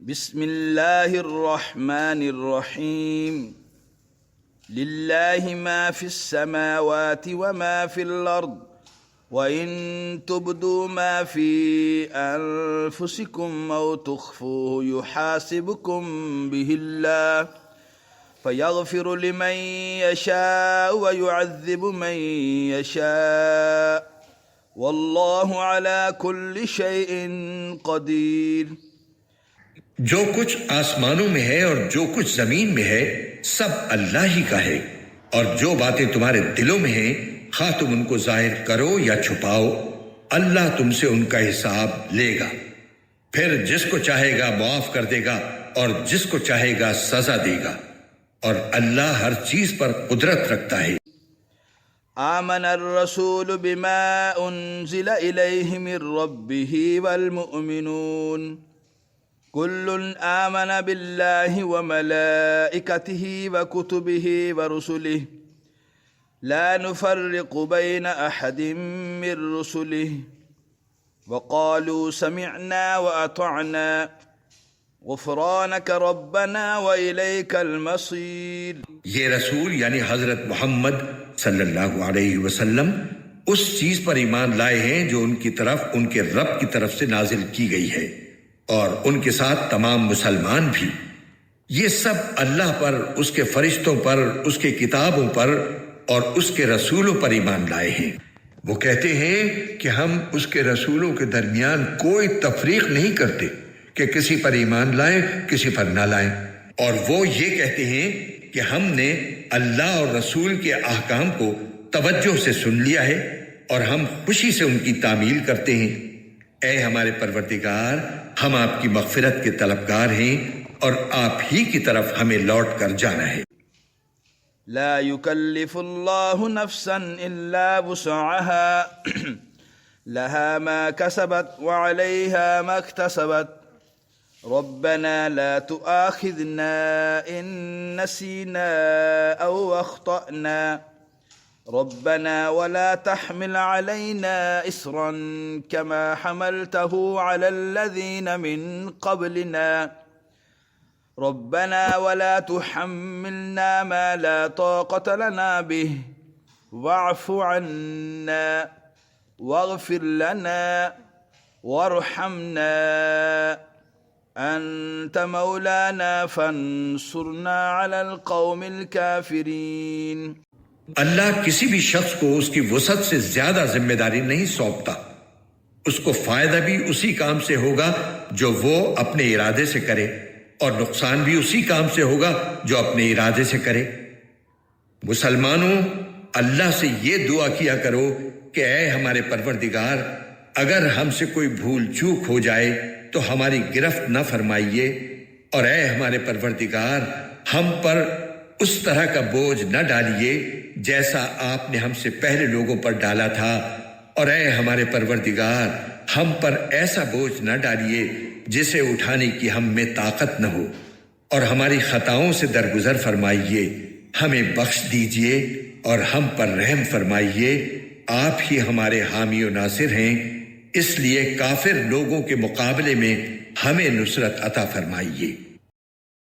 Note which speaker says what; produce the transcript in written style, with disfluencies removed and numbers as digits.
Speaker 1: بسم الله الرحمن الرحيم لله ما في السماوات وما في الأرض وإن تبدوا ما في أنفسكم أو تخفوه يحاسبكم به الله فيغفر لمن يشاء ويعذب من يشاء والله على كل شيء قدير۔
Speaker 2: جو کچھ آسمانوں میں ہے اور جو کچھ زمین میں ہے سب اللہ ہی کا ہے، اور جو باتیں تمہارے دلوں میں ہیں خواہ تم ان کو ظاہر کرو یا چھپاؤ، اللہ تم سے ان کا حساب لے گا، پھر جس کو چاہے گا معاف کر دے گا اور جس کو چاہے گا سزا دے گا، اور اللہ ہر چیز پر قدرت رکھتا ہے۔
Speaker 1: آمن الرسول بما انزل الیہ من ربہ والمؤمنون كل آمن بالله وملائكته وكتبه ورسله لا نفرق بين أحد من رسله وقالوا سمعنا وأطعنا غفرانك ربنا وإليك المصير۔
Speaker 2: یہ رسول یعنی حضرت محمد صلی اللہ علیہ وسلم اس چیز پر ایمان لائے ہیں جو ان کی طرف ان کے رب کی طرف سے نازل کی گئی ہے، اور ان کے ساتھ تمام مسلمان بھی، یہ سب اللہ پر، اس کے فرشتوں پر، اس کے کتابوں پر اور اس کے رسولوں پر ایمان لائے ہیں۔ وہ کہتے ہیں کہ ہم اس کے رسولوں کے درمیان کوئی تفریق نہیں کرتے کہ کسی پر ایمان لائیں کسی پر نہ لائیں، اور وہ یہ کہتے ہیں کہ ہم نے اللہ اور رسول کے احکام کو توجہ سے سن لیا ہے اور ہم خوشی سے ان کی تعمیل کرتے ہیں۔ اے ہمارے پروردگار، ہم آپ کی مغفرت کے طلبگار ہیں اور آپ ہی کی طرف ہمیں لوٹ کر جانا ہے۔
Speaker 1: لا يكلف الله نفسا إلا وسعها لها ما كسبت وعليها ما اكتسبت ربنا لا تؤاخذنا إن نسينا أو أخطأنا ربنا ولا تحمل علينا إصرا كما حملته على الذين من قبلنا ربنا ولا تحملنا ما لا طاقة لنا به واعف عنا واغفر لنا وارحمنا أنت مولانا فانصرنا على القوم الكافرين۔
Speaker 2: اللہ کسی بھی شخص کو اس کی وسعت سے زیادہ ذمہ داری نہیں سونپتا، اس کو فائدہ بھی اسی کام سے ہوگا جو وہ اپنے ارادے سے کرے، اور نقصان بھی اسی کام سے ہوگا جو اپنے ارادے سے کرے۔ مسلمانوں، اللہ سے یہ دعا کیا کرو کہ اے ہمارے پروردگار، اگر ہم سے کوئی بھول چوک ہو جائے تو ہماری گرفت نہ فرمائیے، اور اے ہمارے پروردگار، ہم پر اس طرح کا بوجھ نہ ڈالیے جیسا آپ نے ہم سے پہلے لوگوں پر ڈالا تھا، اور اے ہمارے پروردگار، ہم پر ایسا بوجھ نہ ڈالیے جسے اٹھانے کی ہم میں طاقت نہ ہو، اور ہماری خطاؤں سے درگزر فرمائیے، ہمیں بخش دیجئے اور ہم پر رحم فرمائیے، آپ ہی ہمارے حامی و ناصر ہیں، اس لیے کافر لوگوں کے مقابلے میں ہمیں نصرت عطا فرمائیے۔